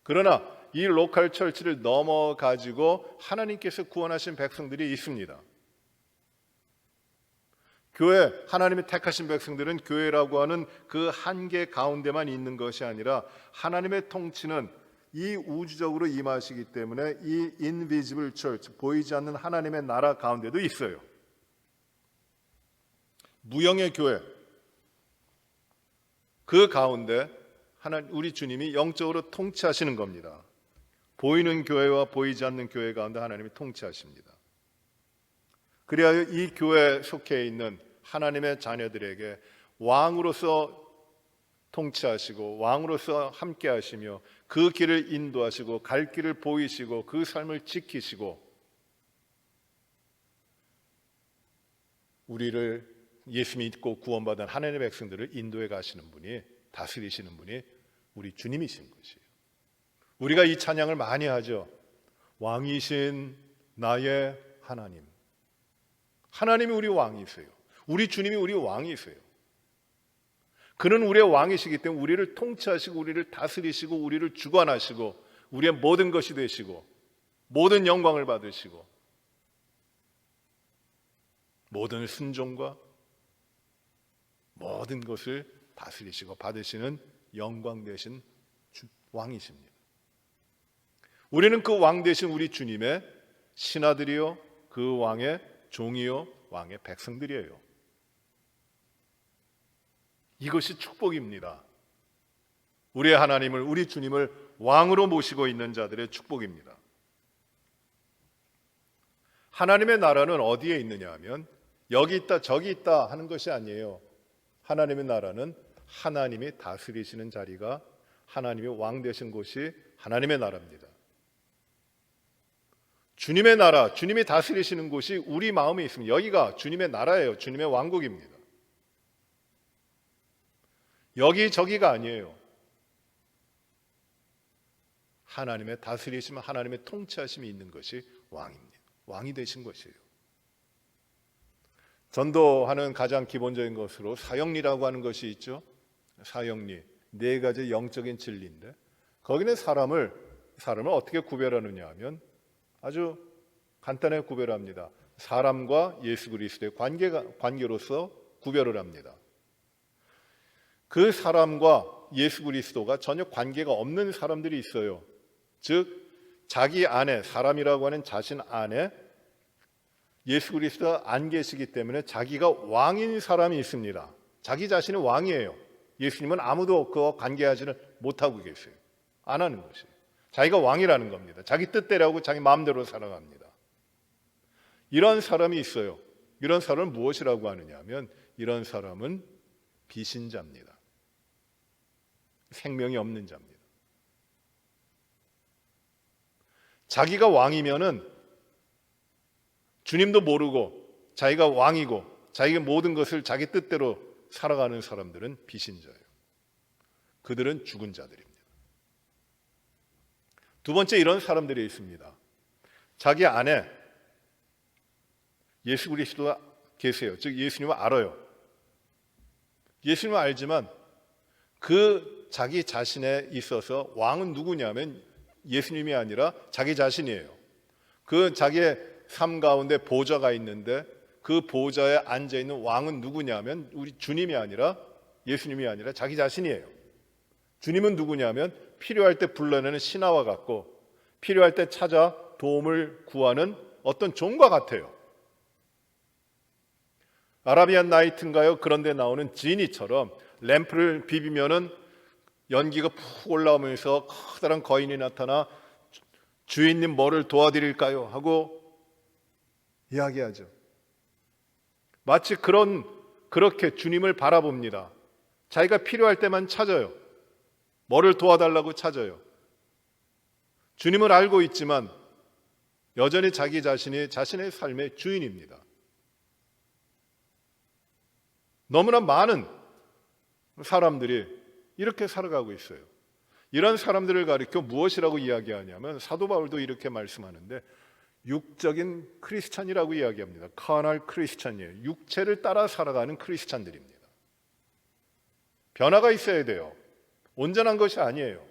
그러나 이 로컬 철치를 넘어 가지고 하나님께서 구원하신 백성들이 있습니다. 교회, 하나님이 택하신 백성들은 교회라고 하는 그 한계 가운데만 있는 것이 아니라 하나님의 통치는 이 우주적으로 임하시기 때문에 이 인비지블 철치, 보이지 않는 하나님의 나라 가운데도 있어요. 무형의 교회, 그 가운데 우리 주님이 영적으로 통치하시는 겁니다. 보이는 교회와 보이지 않는 교회 가운데 하나님이 통치하십니다. 그리하여 이 교회에 속해 있는 하나님의 자녀들에게 왕으로서 통치하시고 왕으로서 함께 하시며 그 길을 인도하시고 갈 길을 보이시고 그 삶을 지키시고 우리를 예수 믿고 구원받은 하나님의 백성들을 인도해 가시는 분이, 다스리시는 분이 우리 주님이신 것이에요. 우리가 이 찬양을 많이 하죠. 왕이신 나의 하나님. 하나님이 우리 왕이세요. 우리 주님이 우리 왕이세요. 그는 우리의 왕이시기 때문에 우리를 통치하시고 우리를 다스리시고 우리를 주관하시고 우리의 모든 것이 되시고 모든 영광을 받으시고 모든 순종과 모든 것을 다스리시고 받으시는 영광 되신 왕이십니다. 우리는 그 왕 되신 우리 주님의 신하들이요, 그 왕의 종이요, 왕의 백성들이에요. 이것이 축복입니다. 우리의 하나님을, 우리 주님을 왕으로 모시고 있는 자들의 축복입니다. 하나님의 나라는 어디에 있느냐 하면 여기 있다 저기 있다 하는 것이 아니에요. 하나님의 나라는 하나님이 다스리시는 자리가, 하나님이 왕 되신 곳이 하나님의 나라입니다. 주님의 나라, 주님이 다스리시는 곳이 우리 마음에 있습니다. 여기가 주님의 나라예요. 주님의 왕국입니다. 여기저기가 아니에요. 하나님의 다스리심, 하나님의 통치하심이 있는 것이 왕입니다. 왕이 되신 것이에요. 전도하는 가장 기본적인 것으로 사형리라고 하는 것이 있죠. 사형리, 네 가지 영적인 진리인데 거기는 사람을 어떻게 구별하느냐 하면 아주 간단하게 구별합니다. 사람과 예수 그리스도의 관계로서 구별을 합니다. 그 사람과 예수 그리스도가 전혀 관계가 없는 사람들이 있어요. 즉 자기 안에, 사람이라고 하는 자신 안에 예수 그리스도가 안 계시기 때문에 자기가 왕인 사람이 있습니다. 자기 자신이 왕이에요. 예수님은 아무도 그와 관계하지를 못하고 계세요. 안 하는 것이에요. 자기가 왕이라는 겁니다. 자기 뜻대로 하고 자기 마음대로 살아갑니다. 이런 사람이 있어요. 이런 사람을 무엇이라고 하느냐 하면 이런 사람은 비신자입니다. 생명이 없는 자입니다. 자기가 왕이면은 주님도 모르고 자기가 왕이고 자기가 모든 것을 자기 뜻대로 살아가는 사람들은 비신자예요. 그들은 죽은 자들입니다. 두 번째, 이런 사람들이 있습니다. 자기 안에 예수 그리스도가 계세요. 즉 예수님을 알아요. 예수님을 알지만 그 자기 자신에 있어서 왕은 누구냐면 예수님이 아니라 자기 자신이에요. 그 자기의 삶 가운데 보좌가 있는데 그 보좌에 앉아있는 왕은 누구냐면 우리 주님이 아니라, 예수님이 아니라 자기 자신이에요. 주님은 누구냐면 필요할 때 불러내는 신하와 같고 필요할 때 찾아 도움을 구하는 어떤 종과 같아요. 아라비안 나이트인가요? 그런데 나오는 지니처럼 램프를 비비면은 연기가 푹 올라오면서 커다란 거인이 나타나 주인님 뭐를 도와드릴까요? 하고 이야기하죠. 마치 그렇게 주님을 바라봅니다. 자기가 필요할 때만 찾아요. 뭐를 도와달라고 찾아요. 주님을 알고 있지만 여전히 자기 자신이 자신의 삶의 주인입니다. 너무나 많은 사람들이 이렇게 살아가고 있어요. 이런 사람들을 가리켜 무엇이라고 이야기하냐면 사도 바울도 이렇게 말씀하는데 육적인 크리스찬이라고 이야기합니다. 카널 크리스찬이에요. 육체를 따라 살아가는 크리스찬들입니다. 변화가 있어야 돼요. 온전한 것이 아니에요.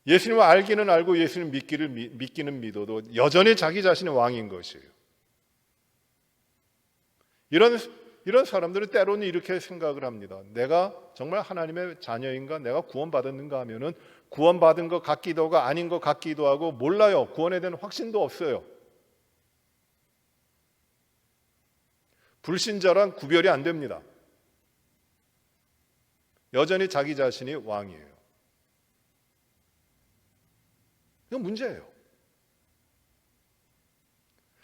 예수님을 알기는 알고 예수님 믿기는 믿어도 여전히 자기 자신의 왕인 것이에요. 이런 사람들은 때로는 이렇게 생각을 합니다. 내가 정말 하나님의 자녀인가? 내가 구원받았는가 하면은 구원받은 것 같기도 하고 아닌 것 같기도 하고 몰라요. 구원에 대한 확신도 없어요. 불신자랑 구별이 안 됩니다. 여전히 자기 자신이 왕이에요. 이건 문제예요.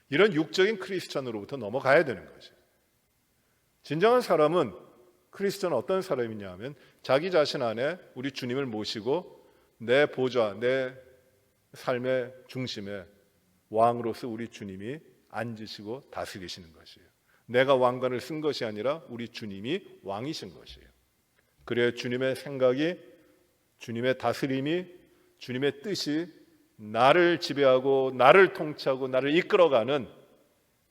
이런 육적인 크리스찬으로부터 넘어가야 되는 거죠. 진정한 사람은 크리스천은 어떤 사람이냐 하면 자기 자신 안에 우리 주님을 모시고 내 보좌, 내 삶의 중심에 왕으로서 우리 주님이 앉으시고 다스리시는 것이에요. 내가 왕관을 쓴 것이 아니라 우리 주님이 왕이신 것이에요. 그래야 주님의 생각이, 주님의 다스림이, 주님의 뜻이 나를 지배하고 나를 통치하고 나를 이끌어가는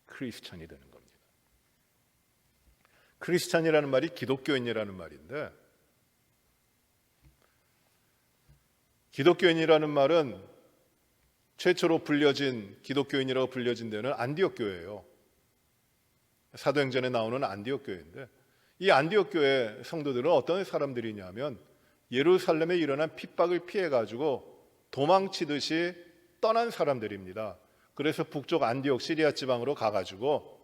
크리스천이 되는 겁니다. 크리스찬이라는 말이 기독교인이라는 말인데, 기독교인이라는 말은 최초로 불려진, 기독교인이라고 불려진 데는 안디옥 교회예요. 사도행전에 나오는 안디옥 교회인데, 이 안디옥 교회 성도들은 어떤 사람들이냐면 예루살렘에 일어난 핍박을 피해가지고 도망치듯이 떠난 사람들입니다. 그래서 북쪽 안디옥 시리아 지방으로 가가지고,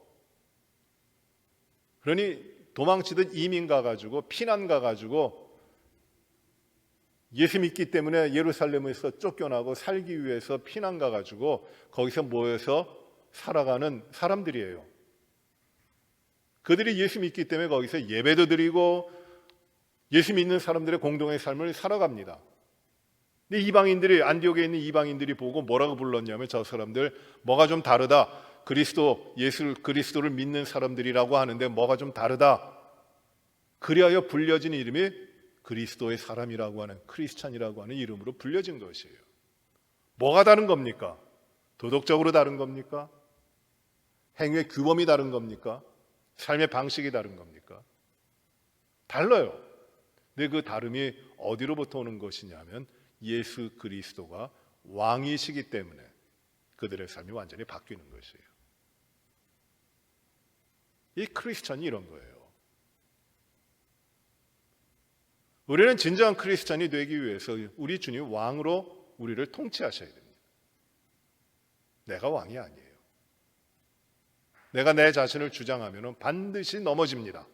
그러니 도망치듯 이민 가가지고 피난 가가지고 예수 믿기 때문에 예루살렘에서 쫓겨나고 살기 위해서 피난 가가지고 거기서 모여서 살아가는 사람들이에요. 그들이 예수 믿기 때문에 거기서 예배도 드리고 예수 믿는 사람들의 공동의 삶을 살아갑니다. 근데 이방인들이, 안디옥에 있는 이방인들이 보고 뭐라고 불렀냐면, 저 사람들 뭐가 좀 다르다, 그리스도, 예수 그리스도를 믿는 사람들이라고 하는데 뭐가 좀 다르다. 그리하여 불려진 이름이 그리스도의 사람이라고 하는, 크리스찬이라고 하는 이름으로 불려진 것이에요. 뭐가 다른 겁니까? 도덕적으로 다른 겁니까? 행위의 규범이 다른 겁니까? 삶의 방식이 다른 겁니까? 달라요. 근데 그 다름이 어디로부터 오는 것이냐면 예수 그리스도가 왕이시기 때문에 그들의 삶이 완전히 바뀌는 것이에요. 이 크리스찬이 이런 거예요. 우리는 진정한 크리스찬이 되기 위해서 우리 주님 왕으로 우리를 통치하셔야 됩니다. 내가 왕이 아니에요. 내가 내 자신을 주장하면 반드시 넘어집니다.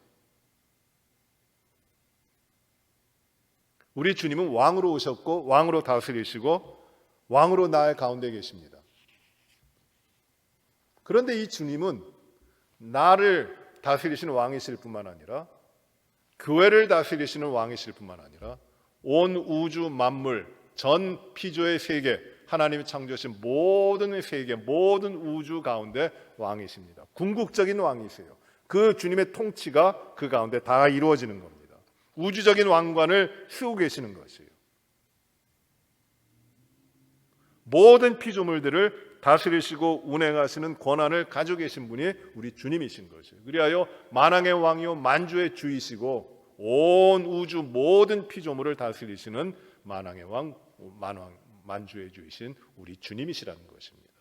우리 주님은 왕으로 오셨고 왕으로 다스리시고 왕으로 나의 가운데 계십니다. 그런데 이 주님은 나를 다스리시는 왕이실 뿐만 아니라, 교회를 다스리시는 왕이실 뿐만 아니라 온 우주 만물, 전 피조의 세계, 하나님이 창조하신 모든 세계, 모든 우주 가운데 왕이십니다. 궁극적인 왕이세요. 그 주님의 통치가 그 가운데 다 이루어지는 겁니다. 우주적인 왕관을 쓰고 계시는 것이에요. 모든 피조물들을 다스리시고 운행하시는 권한을 가지고 계신 분이 우리 주님이신 것이에요. 그리하여 만왕의 왕이요 만주의 주이시고 온 우주 모든 피조물을 다스리시는 만왕의 왕, 만주의 주이신 우리 주님이시라는 것입니다.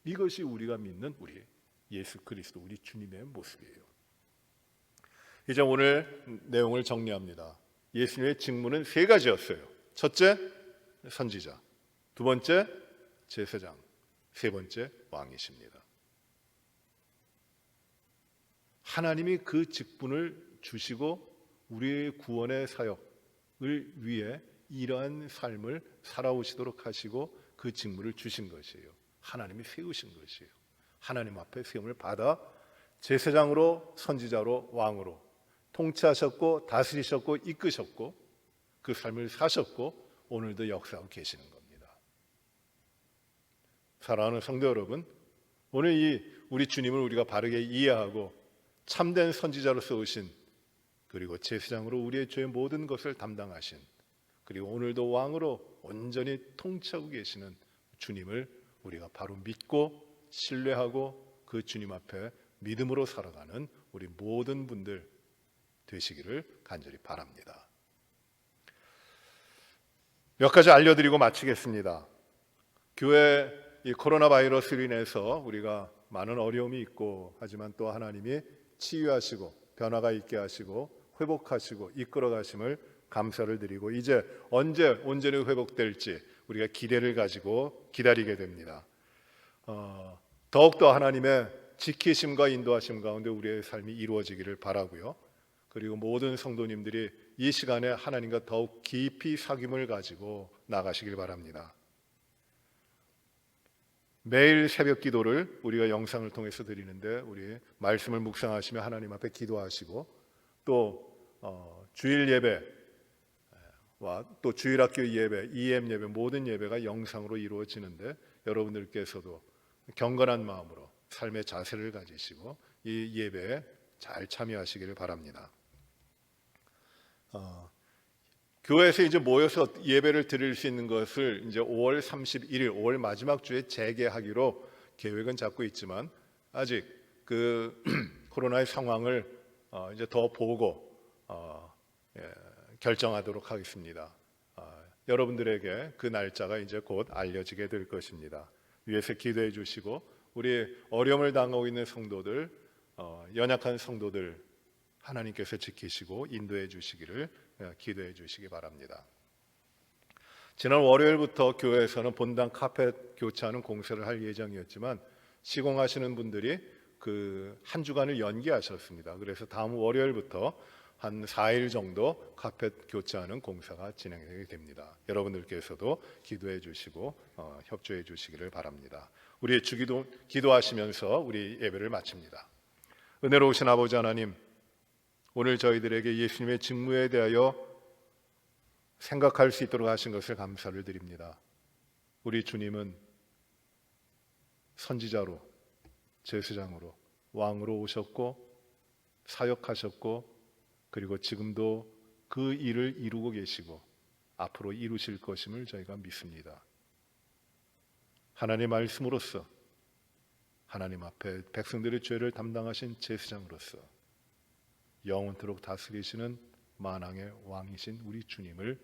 이것이 우리가 믿는 우리 예수 그리스도, 우리 주님의 모습이에요. 이제 오늘 내용을 정리합니다. 예수님의 직무는 세 가지였어요. 첫째, 선지자. 두 번째, 제사장. 세 번째, 왕이십니다. 하나님이 그 직분을 주시고 우리의 구원의 사역을 위해 이러한 삶을 살아오시도록 하시고 그 직무를 주신 것이에요. 하나님이 세우신 것이에요. 하나님 앞에 세움을 받아 제사장으로, 선지자로, 왕으로 통치하셨고 다스리셨고 이끄셨고 그 삶을 사셨고 오늘도 역사하고 계시는 겁니다. 사랑하는 성도 여러분, 오늘 이 우리 주님을 우리가 바르게 이해하고 참된 선지자로서 오신, 그리고 제사장으로 우리의 죄의 모든 것을 담당하신, 그리고 오늘도 왕으로 온전히 통치하고 계시는 주님을 우리가 바로 믿고 신뢰하고 그 주님 앞에 믿음으로 살아가는 우리 모든 분들 되시기를 간절히 바랍니다. 몇 가지 알려드리고 마치겠습니다. 교회 이 코로나 바이러스로 인해서 우리가 많은 어려움이 있고, 하지만 또 하나님이 치유하시고 변화가 있게 하시고 회복하시고 이끌어 가심을 감사를 드리고, 이제 언제 온전히 회복될지 우리가 기대를 가지고 기다리게 됩니다. 더욱더 하나님의 지키심과 인도하심 가운데 우리의 삶이 이루어지기를 바라고요. 그리고 모든 성도님들이 이 시간에 하나님과 더욱 깊이 사귐을 가지고 나가시길 바랍니다. 매일 새벽 기도를 우리가 영상을 통해서 드리는데 우리 말씀을 묵상하시며 하나님 앞에 기도하시고 또 주일 예배와 또 주일학교 예배, EM 예배 모든 예배가 영상으로 이루어지는데 여러분들께서도 경건한 마음으로 삶의 자세를 가지시고 이 예배에 잘 참여하시기를 바랍니다. 교회에서 이제 모여서 예배를 드릴 수 있는 것을 이제 5월 31일, 5월 마지막 주에 재개하기로 계획은 잡고 있지만 아직 그 코로나의 상황을 이제 더 보고 결정하도록 하겠습니다. 여러분들에게 그 날짜가 이제 곧 알려지게 될 것입니다. 위에서 기도해 주시고 우리 어려움을 당하고 있는 성도들, 연약한 성도들 하나님께서 지키시고 인도해 주시기를 기도해 주시기 바랍니다. 지난 월요일부터 교회에서는 본당 카펫 교체하는 공사를 할 예정이었지만 시공하시는 분들이 그 한 주간을 연기하셨습니다. 그래서 다음 월요일부터 한 4일 정도 카펫 교체하는 공사가 진행되게 됩니다. 여러분들께서도 기도해 주시고 협조해 주시기를 바랍니다. 우리 주기도 기도하시면서 우리 예배를 마칩니다. 은혜로우신 아버지 하나님, 오늘 저희들에게 예수님의 직무에 대하여 생각할 수 있도록 하신 것을 감사를 드립니다. 우리 주님은 선지자로, 제사장으로, 왕으로 오셨고 사역하셨고 그리고 지금도 그 일을 이루고 계시고 앞으로 이루실 것임을 저희가 믿습니다. 하나님의 말씀으로써 하나님 앞에 백성들의 죄를 담당하신 제사장으로서 영원토록 다스리시는 만왕의 왕이신 우리 주님을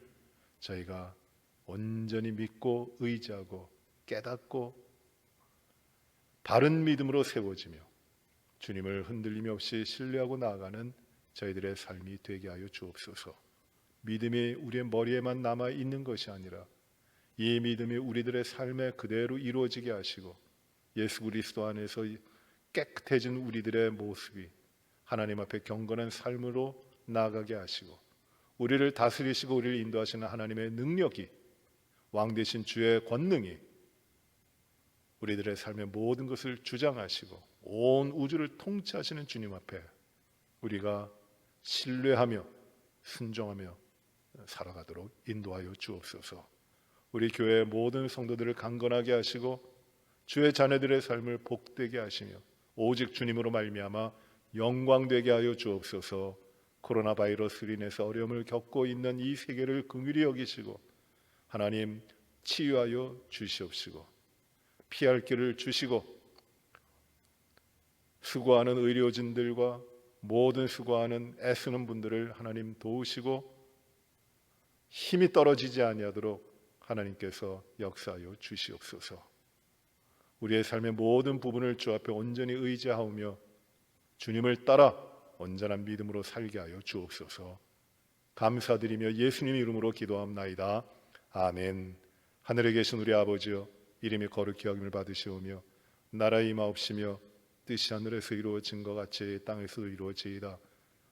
저희가 온전히 믿고 의지하고 깨닫고 바른 믿음으로 세워지며 주님을 흔들림 없이 신뢰하고 나아가는 저희들의 삶이 되게 하여 주옵소서. 믿음이 우리의 머리에만 남아 있는 것이 아니라 이 믿음이 우리들의 삶에 그대로 이루어지게 하시고 예수 그리스도 안에서 깨끗해진 우리들의 모습이 하나님 앞에 경건한 삶으로 나아가게 하시고 우리를 다스리시고 우리를 인도하시는 하나님의 능력이 왕 되신 주의 권능이 우리들의 삶의 모든 것을 주장하시고 온 우주를 통치하시는 주님 앞에 우리가 신뢰하며 순종하며 살아가도록 인도하여 주옵소서. 우리 교회의 모든 성도들을 강건하게 하시고 주의 자녀들의 삶을 복되게 하시며 오직 주님으로 말미암아 영광되게 하여 주옵소서. 코로나 바이러스로 인해서 어려움을 겪고 있는 이 세계를 긍휼히 여기시고 하나님 치유하여 주시옵시고 피할 길을 주시고 수고하는 의료진들과 모든 수고하는 애쓰는 분들을 하나님 도우시고 힘이 떨어지지 아니하도록 하나님께서 역사하여 주시옵소서. 우리의 삶의 모든 부분을 주 앞에 온전히 의지하오며 주님을 따라 온전한 믿음으로 살게 하여 주옵소서. 감사드리며 예수님 이름으로 기도합나이다. 아멘. 하늘에 계신 우리 아버지여, 이름이 거룩히 여김을 받으시오며 나라의 임하옵시며 뜻이 하늘에서 이루어진 것 같이 땅에서도 이루어지이다.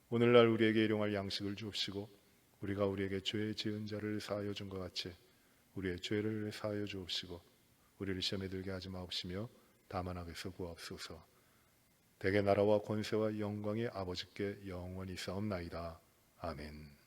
오늘날 우리에게 일용할 양식을 주옵시고 우리가 우리에게 죄 지은 자를 사하여 준 것 같이 우리의 죄를 사하여 주옵시고 우리를 시험에 들게 하지 마옵시며 다만 악에서 구하옵소서. 대개 나라와 권세와 영광이 아버지께 영원히 있사옵나이다. 아멘.